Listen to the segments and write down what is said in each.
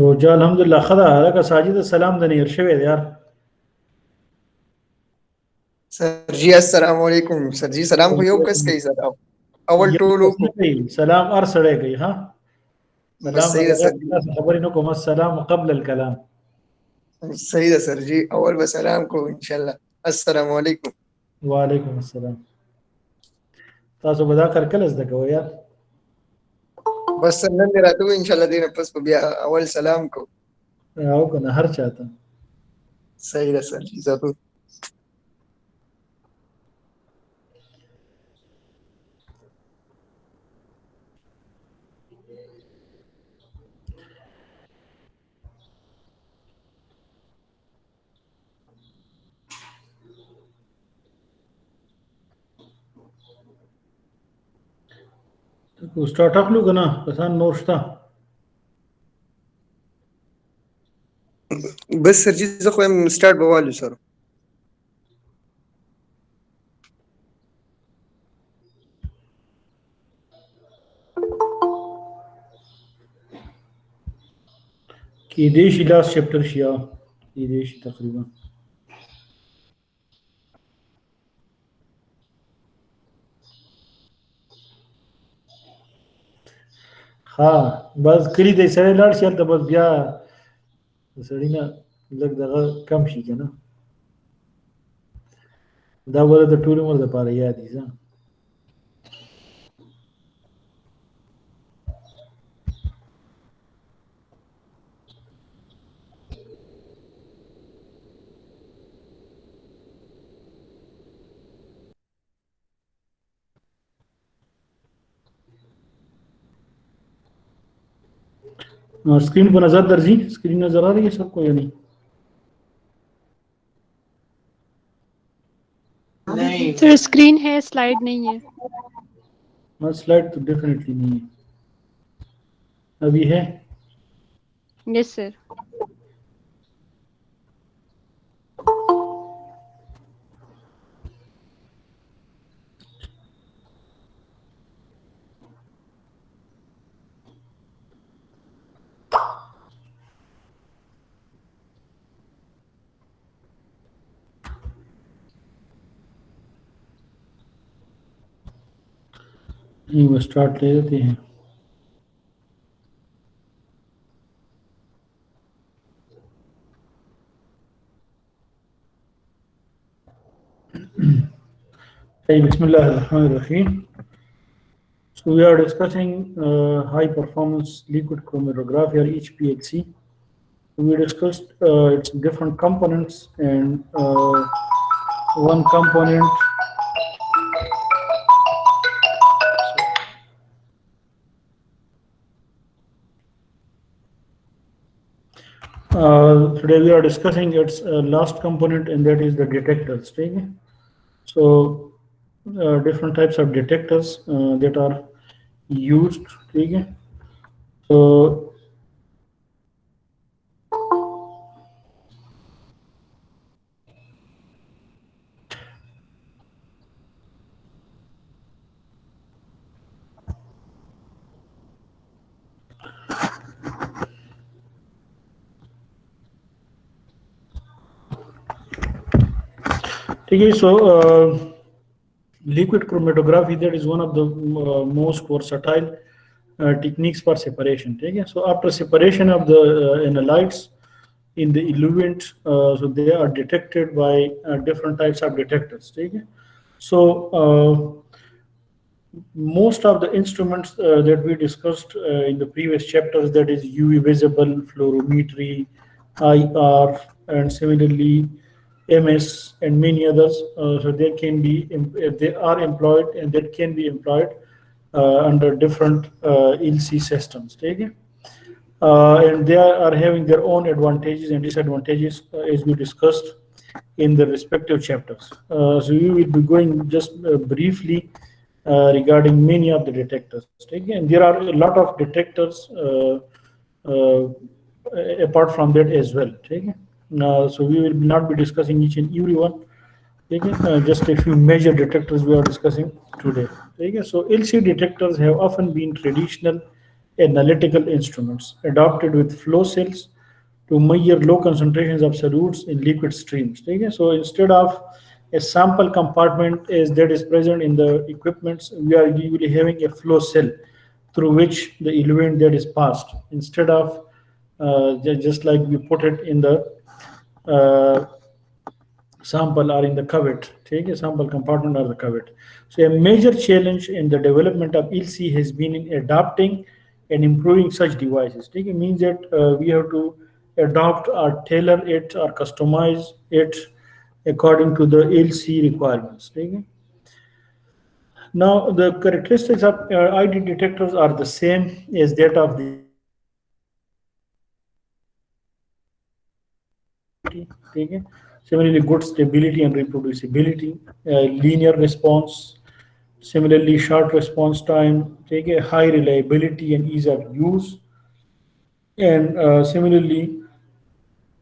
روجا الحمدلله خدا لك ساجد السلام دني ارشوي यार सर जी अस्सलाम वालेकुम सर जी सलाम को योग कस कई सर आप अवल टोलो को سلام ارسل गई ها बस سلام सही है सर जी خبر انكم السلام قبل الكلام सही है सर जी अवल बस सलाम को इंशाल्लाह अस्सलाम वालेकुम وعليكم السلام تاسو به دا کار کله زده کوئ یار बस सर नन मेरा तो इंशाल्लाह दिन पस को बिया अवल सलाम को او کنه هر چاته सही है सर जी जरूर کو سٹارټ اخلو کنه پسان نور شته बस सर जी زه خو هم سٹارټ بوالو سر کې دې شي لاس چپټر شي کې دې شي تقریبا ها بس کلی دې سره لاړ شي ته بس بیا سړی نه لږ دغه کم شي کنه دا ول د ټول عمر لپاره یاد دي ځه स्क्रीन पर नजर दर्जी स्क्रीन नजर आ रही है सबको या नहीं सर स्क्रीन है स्लाइड नहीं है स्लाइड तो डेफिनेटली नहीं है अभी है यस सर नहीं वो स्टार्ट ले लेते हैं Bismillahirrahmanirrahim. So we are discussing high performance liquid chromatography or HPLC. We discussed its different components and one component today we are discussing its last component, and that is the detectors. Okay? So different types of detectors that are used. Okay? So okay, so liquid chromatography, that is one of the most versatile techniques for separation. Okay? So after separation of the analytes in the eluent, so they are detected by different types of detectors. Okay? So most of the instruments that we discussed in the previous chapters, that is UV visible, fluorometry, IR, and similarly MS and many others. So they can be, they are employed, and that can be employed under different LC systems. Okay? And they are having their own advantages and disadvantages as we discussed in the respective chapters. So we will be going just briefly regarding many of the detectors. Okay? And there are a lot of detectors apart from that as well. Okay? So we will not be discussing each and every one. Okay? Just a few major detectors we are discussing today. Okay? So LC detectors have often been traditional analytical instruments adopted with flow cells to measure low concentrations of solutes in liquid streams. Okay? So instead of a sample compartment as that is present in the equipments, we are usually having a flow cell through which the eluent that is passed instead of just like we put it in the uh, sample or in the cuvette, take a sample compartment or the cuvette. So a major challenge in the development of ELC has been in adapting and improving such devices. Take it means that we have to adopt or tailor it or customize it according to the ELC requirements. Take it? Now the characteristics of ID detectors are the same as that of the okay. Similarly, good stability and reproducibility, linear response, similarly short response time, take a high reliability and ease of use, and similarly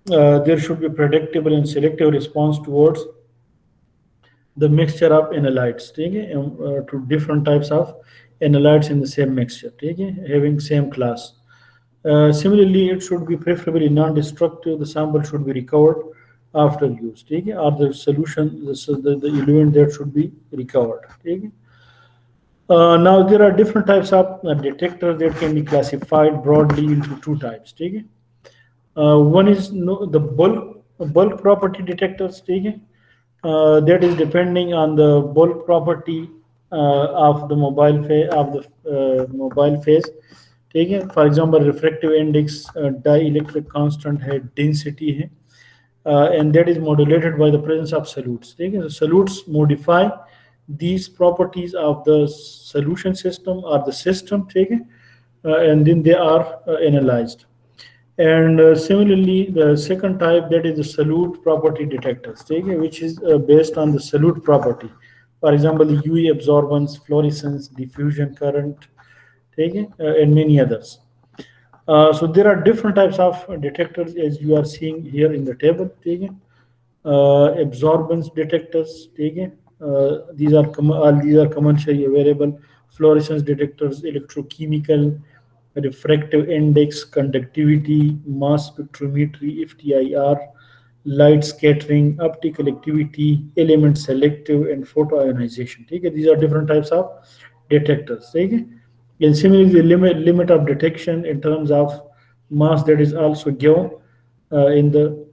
there should be predictable and selective response towards the mixture of analytes, okay, to different types of analytes in the same mixture, okay, having same class. Similarly, it should be preferably non-destructive. The sample should be recovered after use. Okay? Or the solution, the eluent that should be recovered. Okay? Now, there are different types of detectors that can be classified broadly into two types. Okay? One is the bulk property detectors. Okay? That is depending on the bulk property of the mobile phase. ठीक है for example refractive index dielectric constant है density है and that is modulated by the presence of solutes. ठीक है so solutes modify these properties of the solution system or the system, ठीक है and then they are analyzed. And similarly, the second type, that is the solute property detectors, ठीक है which is based on the solute property. For example, the UV absorbance, fluorescence, diffusion current, and many others. So there are different types of detectors as you are seeing here in the table. Absorbance detectors, all these are commercially available. Fluorescence detectors, electrochemical, refractive index, conductivity, mass spectrometry, FTIR, light scattering, optical activity, element selective, and photoionization. These are different types of detectors. And similarly, the limit of detection in terms of mass that is also given in the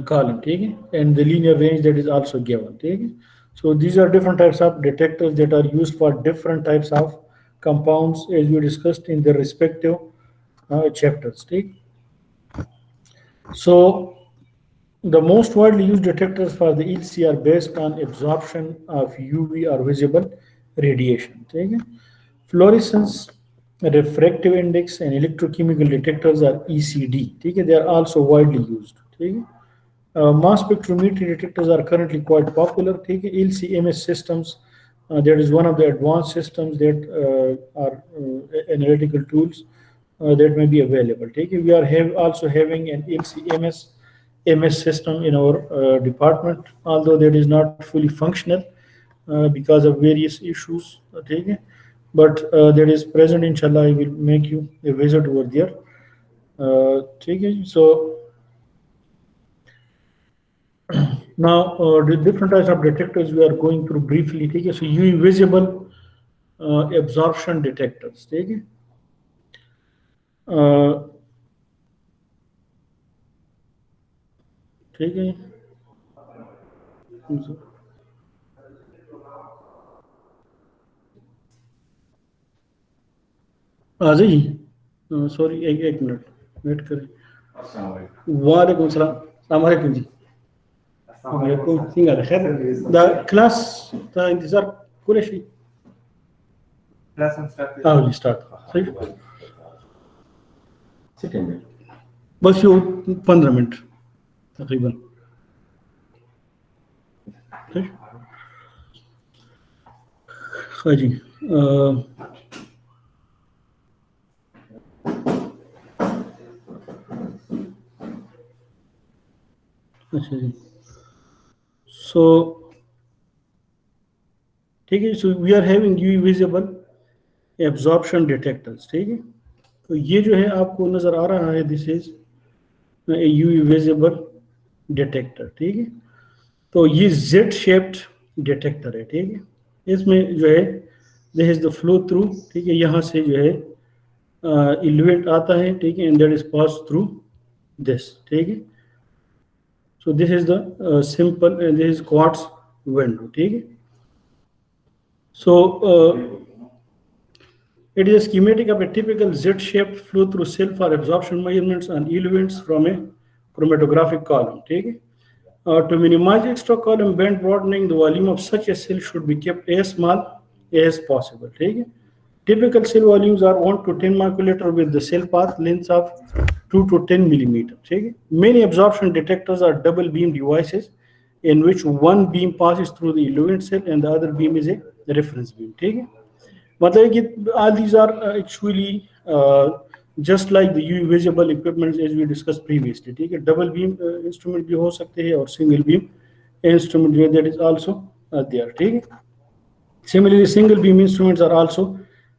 column, and the linear range that is also given. So these are different types of detectors that are used for different types of compounds as we discussed in the respective chapters. So the most widely used detectors for the ELC are based on absorption of UV or visible radiation. Fluorescence, refractive index, and electrochemical detectors are ECD. They are also widely used. Mass spectrometry detectors are currently quite popular. LC-MS systems, that is one of the advanced systems that are analytical tools that may be available. We are also having an LC-MS system in our department, although that is not fully functional because of various issues. But that is present. Inshallah, I will make you a visit over there. So now the different types of detectors we are going through briefly. So UV visible absorption detectors. ठीक है आ जाइए sorry एक minute wait करें वालेकुम सलाम अस्सलाम वालेकुम जी वालेकुम सिंगा खैर दा क्लास दा इंतजार كل شيء क्लास हम स्टार्ट स्टार्ट सही बस यो 15 मिनट तकरीबन ठीक हाँ जी अच्छा जी so ठीक है so we are having UV visible absorption detectors, ठीक है। तो ये जो है आपको नजर आ रहा है, this is UV visible detector, ठीक है। तो ये जेड शेप्ड डिटेक्टर है, ठीक है। इसमें जो है this is the flow through, ठीक है। यहाँ से जो है इल्यूएंट आता है, ठीक है, and that is pass through this, ठीक है। So this is the simple, this is quartz window, ठीक है। सो it is a schematic of a typical Z-shaped flow-through cell for absorption measurements and eluents from a chromatographic column, ठीक है। To minimize extra column band broadening, the volume of such a cell should be kept as small as possible, ठीक है। Typical cell volumes are 1 to 10 microliter with the cell path length of 2 to 10 millimeter, ठीक है। Many absorption detectors are double beam devices in which one beam passes through the eluent cell and the other beam is a reference beam, ठीक है। मतलब कि all these are actually just like the UV visible equipment as we discussed previously, ठीक है। Double beam instrument भी हो सकते हैं और सिंगल बीम इंस्ट्रूमेंट जो है that is also there, ठीक है। Similarly, single beam instruments are also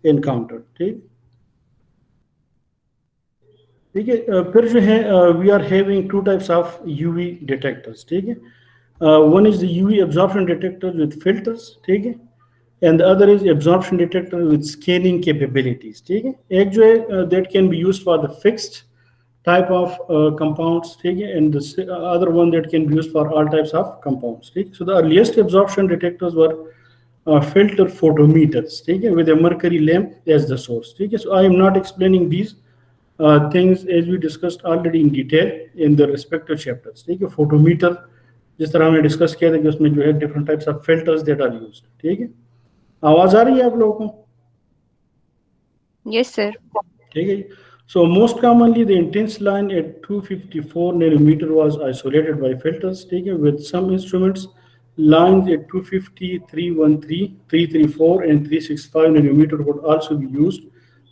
encountered, ठीक है। फिर जो है we are having two types of UV detectors, ठीक है। One is the UV absorption detector with filters, ठीक है, and the other is absorption detector with scanning capabilities, ठीक है। एक जो है that can be used for the fixed type of compounds, ठीक है, and the other one that can be used for all types of compounds, ठीक है। So the earliest absorption detectors were filter photometers, ठीक है, with a mercury lamp as the source, ठीक है। So I am not explaining these things as we discussed already in detail in the respective chapters, ठीक है। photometer जिस तरह हमने discuss किया था कि उसमें जो है different types of filters that are used, ठीक है। आवाज आ रही है आप लोगों को? Yes, sir. ठीक है। So most commonly the intense line at 254 nanometer was isolated by filters, ठीक है, with some instruments lines at 250, 313, 334 and 365 nanometer would also be used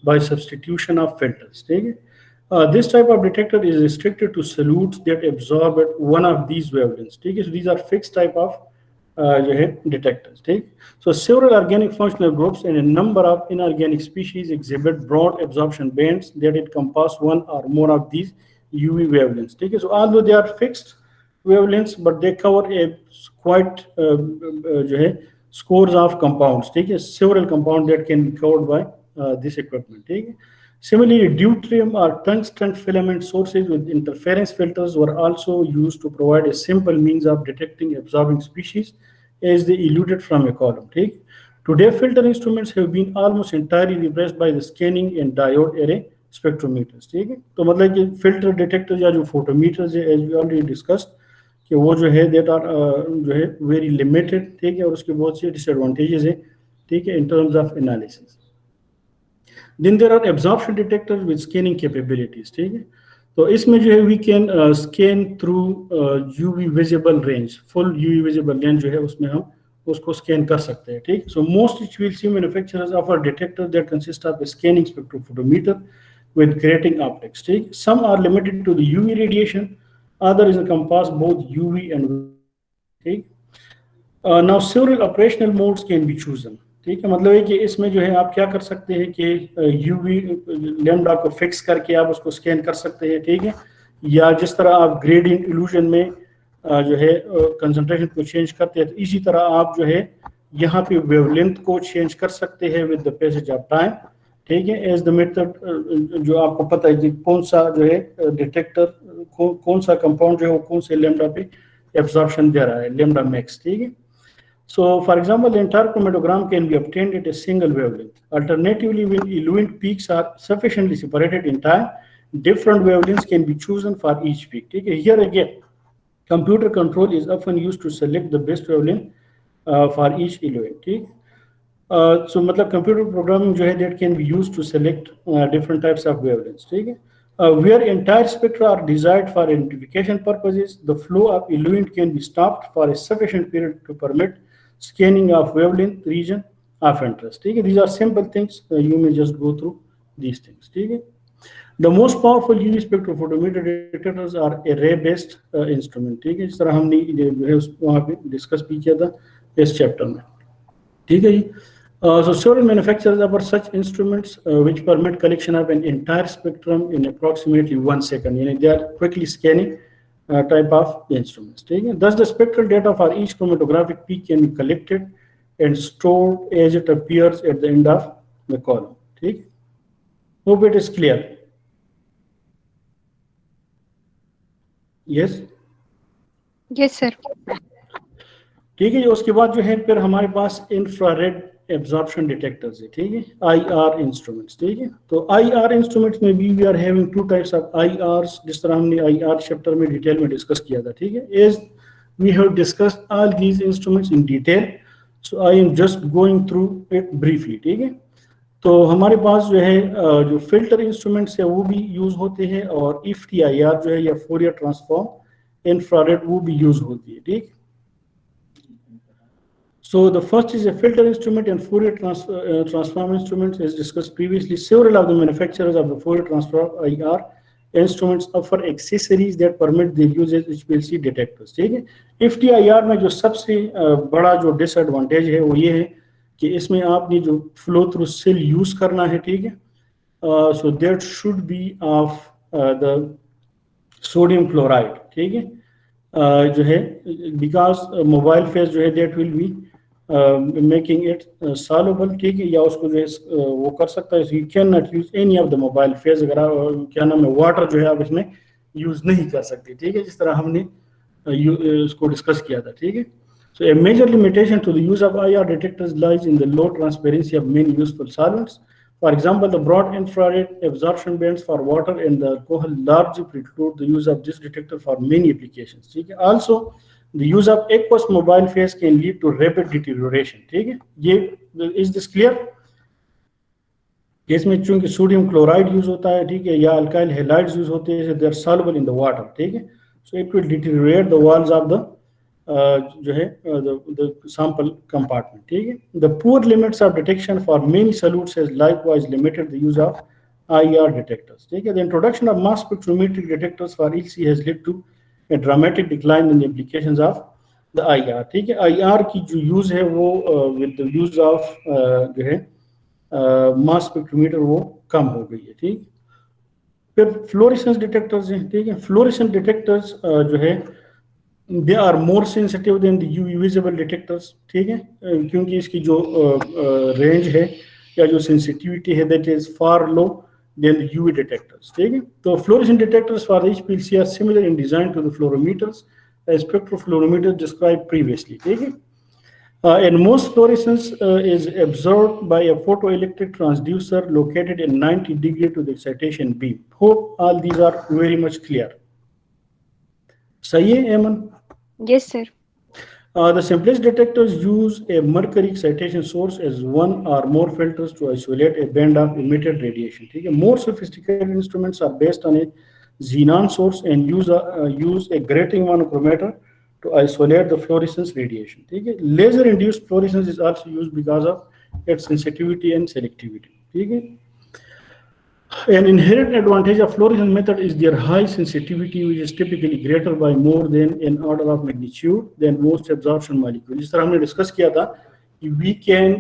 by substitution of filters, ठीक है। This type of detector is restricted to solutes that absorb at one of these wavelengths, ठीक है। So these are fixed type of जो है detectors, ठीक। So several organic functional groups and a number of inorganic species exhibit broad absorption bands that encompass one or more of these UV wavelengths, ठीक है। So although they are fixed wavelengths, but they cover a quite जो है scores of compounds, ठीक है, several compounds that can be covered by this equipment, ठीक है। Similarly, deuterium or tungsten filament sources with interference filters were also used to provide a simple means of detecting absorbing species as they eluded from a column, ठीक। Today, filter instruments have been almost entirely replaced by the scanning and diode array spectrometers, ठीक है। तो मतलब कि filter detectors या जो photometers है, as we already discussed, कि वो जो है that are जो है very limited, ठीक है, और उसके बहुत से disadvantages है, ठीक है, in terms of analysis. Then there are absorption detectors with scanning capabilities, ठीक है। तो इसमें जो है we can scan through UV visible range, full UV visible range जो है उसमें हम उसको scan कर सकते हैं, ठीक। So most HPLC manufacturers offer detectors that consist of a scanning spectrophotometer with grating optics, ठीक। Some are limited to the UV radiation, others encompass both UV and ठीक। Now several operational modes can be chosen, ठीक है। मतलब है कि इसमें जो है आप क्या कर सकते हैं कि यूवी लैम्डा को फिक्स करके आप उसको स्कैन कर सकते हैं, ठीक है, या जिस तरह आप ग्रेडियंट इल्यूजन में जो है कंसंट्रेशन को चेंज करते हैं, तो इसी तरह आप जो है यहाँ पे वेवलेंथ को चेंज कर सकते हैं with the passage of time, ठीक है। एज द मेथड जो आपको पता है कि कौन सा जो है डिटेक्टर कौन सा कंपाउंड जो है वो कौन से लैम्डा पे एब्जॉर्प्शन दे रहा है, लैम्डा मैक्स, ठीक है। So, for example, the entire chromatogram can be obtained at a single wavelength. Alternatively, when eluent peaks are sufficiently separated in time, different wavelengths can be chosen for each peak. Okay? Here again, computer control is often used to select the best wavelength for each eluent. Okay? So, मतलब computer programming जो है that can be used to select different types of wavelengths. Okay? Where entire spectra are desired for identification purposes, the flow of eluent can be stopped for a sufficient period to permit scanning of wavelength region of interest, ठीक है। These are simple things, you may just go through these things, ठीक है। The most powerful UV spectrophotometer detectors are array-based instrument, ठीक है, जिस तरह हमने जो है वहाँ पे डिस्कस भी किया था इस चैप्टर में, ठीक है जी। So several manufacturers offer such instruments which permit collection of an entire spectrum in approximately 1 second. They are quickly scanning type of instruments. Thus, the spectral data for each chromatographic peak can be collected and stored as it appears at the end of the column. Hope it is clear. Yes. Yes, sir. ठीक है, उसके बाद जो है फिर हमारे पास infrared absorption detectors है, ठीक है, IR इंस्ट्रूमेंट्स, ठीक है। तो IR इंस्ट्रूमेंट्स में भी we are having two types of IRs, जिस तरह हमने IR चैप्टर में डिटेल में डिस्कस किया था, ठीक है। As we have discussed all these instruments in detail, so I am just going through it briefly, ठीक है। तो हमारे पास जो है जो फिल्टर इंस्ट्रूमेंट्स है वो भी यूज होते हैं, और FTIR जो है या फोरियर ट्रांसफॉर्म इंफ्रारेड वो भी यूज होती है, ठीक। So the first is a filter instrument and Fourier transform instruments. As discussed previously, several of the manufacturers of the Fourier transform IR instruments offer accessories that permit their use as HPLC detectors. ठीक है, FTIR में जो सबसे बड़ा जो disadvantage है वो ये है कि इसमें आपने जो फ्लो थ्रू सेल यूज करना है, ठीक है। So that should be of the sodium chloride, ठीक है, जो है because मोबाइल फेज जो है that will be making it soluble, ठीक है, या उसको जो है वो कर सकता है। You can not use any of the mobile phase, अगर क्या नाम है वाटर जो है आप इसमें यूज नहीं कर सकते, ठीक है, जिस तरह हमने इसको डिस्कस किया था, ठीक है। So a major limitation to the use of IR detectors lies in the low transparency of many useful solvents. For example, the broad infrared absorption bands for water and the alcohol largely preclude the use of this detector for many applications. ठीक है, also the use of aqueous mobile phase can lead to rapid deterioration. ठीक है, ये is this clear? इसमें चूंकि sodium chloride use होता है, ठीक है, या अल्काइल हैलाइड्स यूज होते हैं, they are soluble in the water, ठीक है, so it will deteriorate the walls of the जो है the sample compartment, ठीक है। The poor limits of detection for many solutes has likewise limited the use of IR detectors. ठीक है, the introduction of mass spectrometric detectors for EC has led to a dramatic decline in the applications of the IR. ठीक है, IR की जो use है वो with the use of जो है mass spectrometer वो कम हो गई है, ठीक। फिर फ्लोरेसेंस डिटेक्टर्स हैं, ठीक है। फ्लोरेसेंस डिटेक्टर्स जो है they are more sensitive than the UV visible detectors, ठीक है, क्योंकि इसकी जो रेंज है या जो सेंसिटिविटी है that is far low than the UV detectors, ठीक है। तो fluorescent detectors for HPLC are similar in design to the fluorometers as spectropluorometers described previously, ठीक है। And most fluorescence is absorbed by a photoelectric transducer located in 90 degree to the excitation beam. Hope all these are very much clear. सही है एमन? Yes, sir. The simplest detectors use a mercury excitation source as one or more filters to isolate a band of emitted radiation. ठीक है, more sophisticated instruments are based on a xenon source and use a grating monochromator to isolate the fluorescence radiation. ठीक है, laser induced fluorescence is also used because of its sensitivity and selectivity. ठीक है, an inherent advantage of fluorescence method is their high sensitivity, which is typically greater by more than an order of magnitude than most absorption molecules. जिस तरह हमने discuss किया था, we can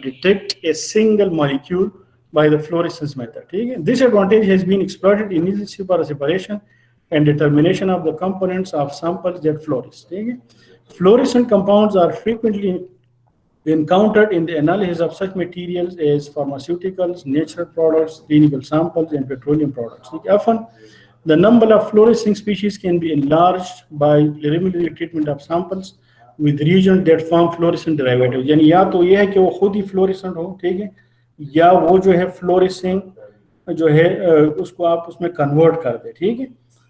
detect a single molecule by the fluorescence method. ठीक है, this advantage has been exploited initially for separation and determination of the components of samples that fluoresce. ठीक है, fluorescent compounds are frequently encountered in the analysis of such materials as pharmaceuticals, natural products, clinical samples, and petroleum products. Often, the number of fluorescing species can be enlarged by preliminary treatment of samples with regions that form fluorescent derivatives. यानी या तो ये है कि वो खुद ही fluorescent हो, ठीक है, या वो जो है fluorescing जो है उसको आप उसमें convert कर दे, ठीक है।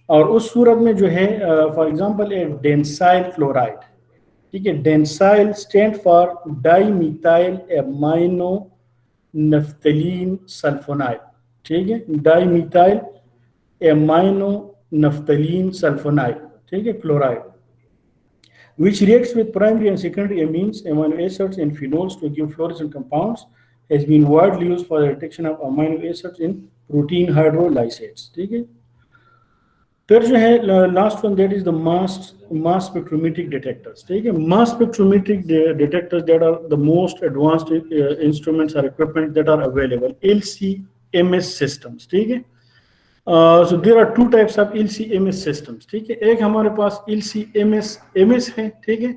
और उस सूरत में जो है for example a densyl fluoride, ठीक है, डेंसाइल स्टैंड फॉर डाइमिथाइल एमाइनो नफ्थलीन सल्फोनाइड, ठीक है, डाइमिथाइल एमाइनो नफ्थलीन सल्फोनाइड, ठीक है, chloride, which reacts with primary and secondary amines, amino acids, and phenols to give fluorescent compounds, has been widely used for the detection of amino acids in protein hydrolysates. ठीक है, फिर जो है last one that is the mass spectrometric detectors, ठीक है। Mass spectrometric detectors that are the most advanced instruments और equipment that are available, LC-MS systems, ठीक है। So there are two types of LC-MS systems, ठीक है। एक हमारे पास LC-MS है, ठीक है,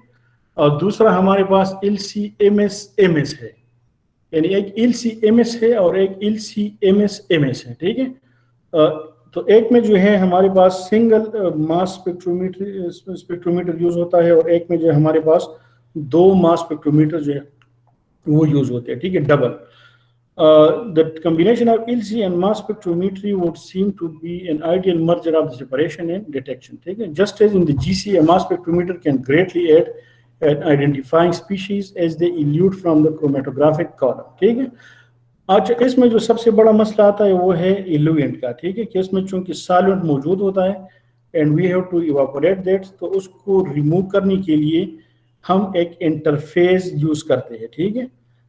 और दूसरा हमारे पास LC-MS है, यानी एक LC-MS है और एक LC-MS है, ठीक है। तो एक में जो है हमारे पास सिंगल मास स्पेक्ट्रोमीटर यूज होता है और एक में जो है हमारे पास दो मास स्पेक्ट्रोमीटर जो है वो यूज होते हैं, ठीक है, double. The combination of LC and mass spectrometry would seem to be an ideal merger of the separation and detection, ठीक है। Just as in the GC, a mass spectrometer can greatly aid at identifying species as they elude from the chromatographic column, ठीक है। अच्छा, इसमें जो सबसे बड़ा मसला आता है वो है इल्यूएंट का, ठीक है, कि इसमें चूंकि सॉल्वेंट मौजूद होता है and we have to evaporate that, तो उसको रिमूव करने के लिए हम एक इंटरफेस यूज करते हैं, ठीक है।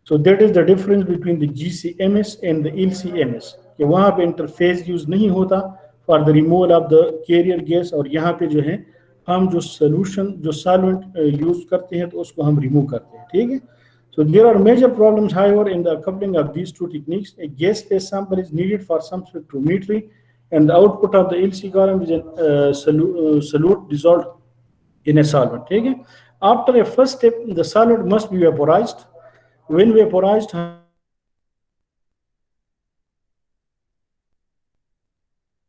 So that is the difference between the GC-MS and the LC-MS, कि वहाँ पे इंटरफेस यूज नहीं होता for the removal of the carrier gas, और यहाँ पे जो है हम जो सोल्यूशन जो सॉल्वेंट यूज करते हैं तो उसको हम रिमूव करते हैं, ठीक है। So there are major problems, however, in the coupling of these two techniques. A gas phase sample is needed for some spectrometry, and the output of the LC column is a solute dissolved in a solvent. Okay? After a first step, the solvent must be vaporized. When vaporized,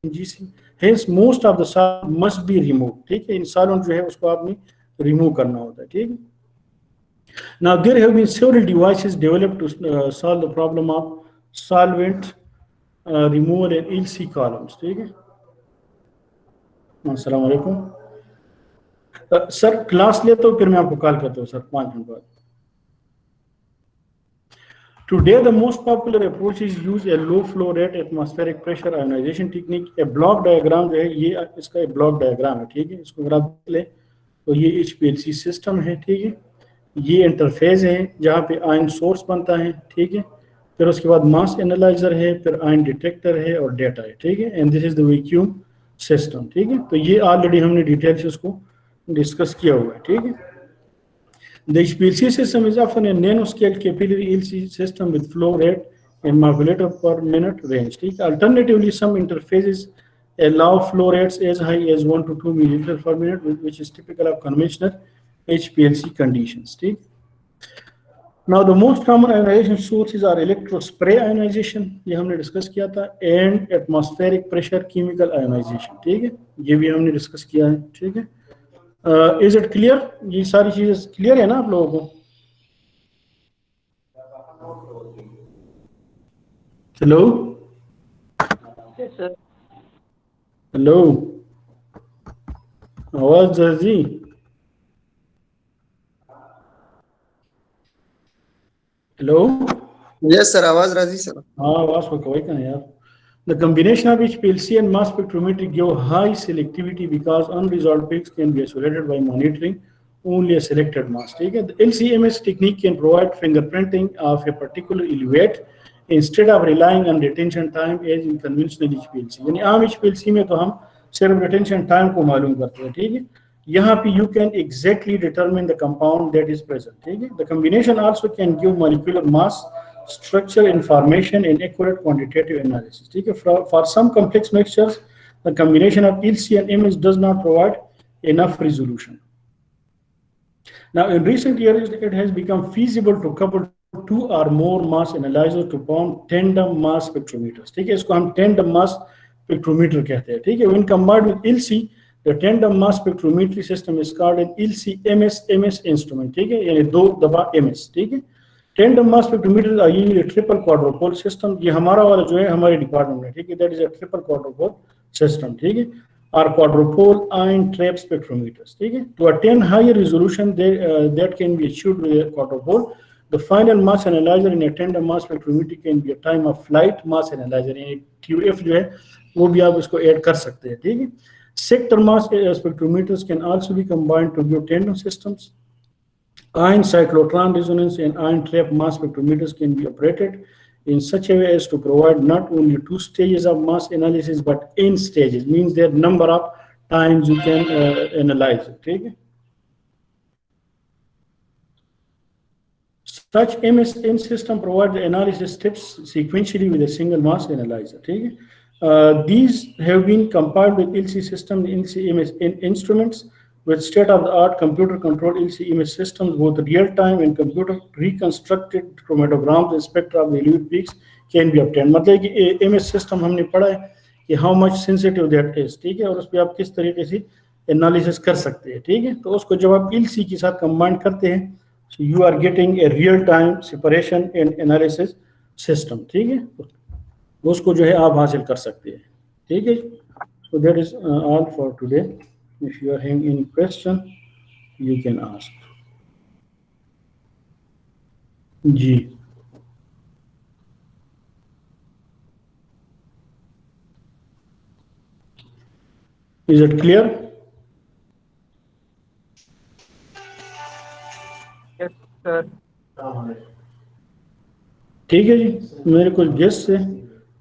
GC, hence most of the solvent must be removed. ठीक है, इन solvent जो है उसको आपने remove करना होता है, ठीक है। Now there have been several devices developed to solve the problem of solvent removal in LC columns, ठीक है। अस्सलाम वालेकुम सर, क्लास लेता हूँ फिर मैं आपको कॉल करता हूँ सर 5 मिनट बाद। Today the most popular approach is use a low flow rate atmospheric pressure ionization technique. A block diagram जो है ये इसका एक ब्लॉक डायग्राम है, ठीक है। इसको अगर आप ले तो ये HPLC सिस्टम है, ठीक है। ये इंटरफेस है जहाँ पे आयन सोर्स बनता है, ठीक है। फिर उसके बाद मास एनालाइजर है, फिर आयन डिटेक्टर है और डेटा है, ठीक है। And this is the vacuum system, ठीक है। तो ये ऑलरेडी हमने डिटेल से उसको डिस्कस किया हुआ है, ठीक है। The HPLC system is often A nano scale capillary LC system with flow rate and molecular पर मिनट रेंज, ठीक है। Alternatively some interfaces allow flow rates as high as 1 to 2 milliliter per minute, which is typical of conventional HPLC conditions, ठीक। Now the most common ionization sources are electrospray ionization, ये हमने discuss किया था, and atmospheric pressure chemical ionization, ठीक है, ये भी हमने डिस्कस किया है, ठीक है। Is it clear? ये सारी चीजें क्लियर है ना आप लोगों को? हेलो हेलो, आवाज जी, हेलो। Yes sir, आवाज राजी सर। हाँ, आवाज को कोई का यार। The combination of HPLC and mass spectrometry give high selectivity because unresolved peaks can be isolated by monitoring only a selected mass, ठीक है। The LC-MS technique can provide fingerprinting of a particular eluate instead of relying on retention time as in conventional HPLC। यानी आम HPLC में तो हम सिर्फ retention time को मालूम करते हैं, ठीक है। यहाँ पे you can exactly determine the compound that is present, ठीक है। The combination also can give molecular mass, structure information and accurate quantitative analysis, ठीक है। For some complex mixtures, the combination of LC and MS does not provide enough resolution. Now, in recent years, it has become feasible to couple 2 or more mass analyzers to form tandem mass spectrometers, ठीक है। इसको हम tandem mass spectrometer कहते हैं, ठीक है। When combined with LC, the tandem mass spectrometry system is called an LC-MS instrument, ठीक है, यानी 2 दफा MS, ठीक है। Tandem mass spectrometers are usually a triple quadrupole system. ये हमारा वाला जो है हमारे डिपार्टमेंट में, ठीक है, that is a triple quadrupole system, ठीक है, or quadrupole ion trap spectrometers, ठीक है। To attain higher resolution that can be achieved with a quadrupole, the final mass analyzer in a tandem mass spectrometry can be a time of flight mass analyzer, यानी QF जो है वो भी आप इसको add कर सकते हैं, ठीक है। Sector mass spectrometers can also be combined to give tandem systems. Ion cyclotron resonance and ion trap mass spectrometers can be operated in such a way as to provide not only 2 stages of mass analysis but n stages, means their number of times you can analyze it. ठीक है? Such MSN system provide the analysis steps sequentially with a single mass analyzer. ठीक है? These have been compiled with LC system, LC-MS instruments with state-of-the-art computer-controlled LC-MS systems, both real-time and computer-reconstructed chromatograms and spectra of the liquid peaks can be obtained. मतलब कि MS system हमने पढ़ा है कि how much sensitive that is, ठीक है, और उस पर आप किस तरीके से एनालिसिस कर सकते हैं, ठीक है. तो उसको जब आप LC के साथ कंबाइन करते हैं, so you are getting a real-time separation and analysis system, ठीक है. उसको जो है आप हासिल कर सकते हैं, ठीक है. So that is all for today. If you are having any question, you can ask. Ji. Is it clear? Yes, sir. ठीक है जी. मेरे कुछ गेस्ट है.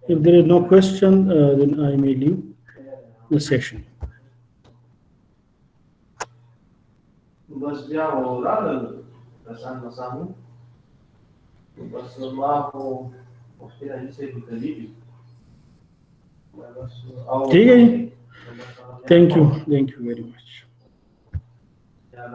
If there is no question, then I may leave the session. بس جاءوا رجل بس أنا سامو بس ما هو مشكلة يصير بتجيبي ठीक है जी. Thank you very much. Yeah,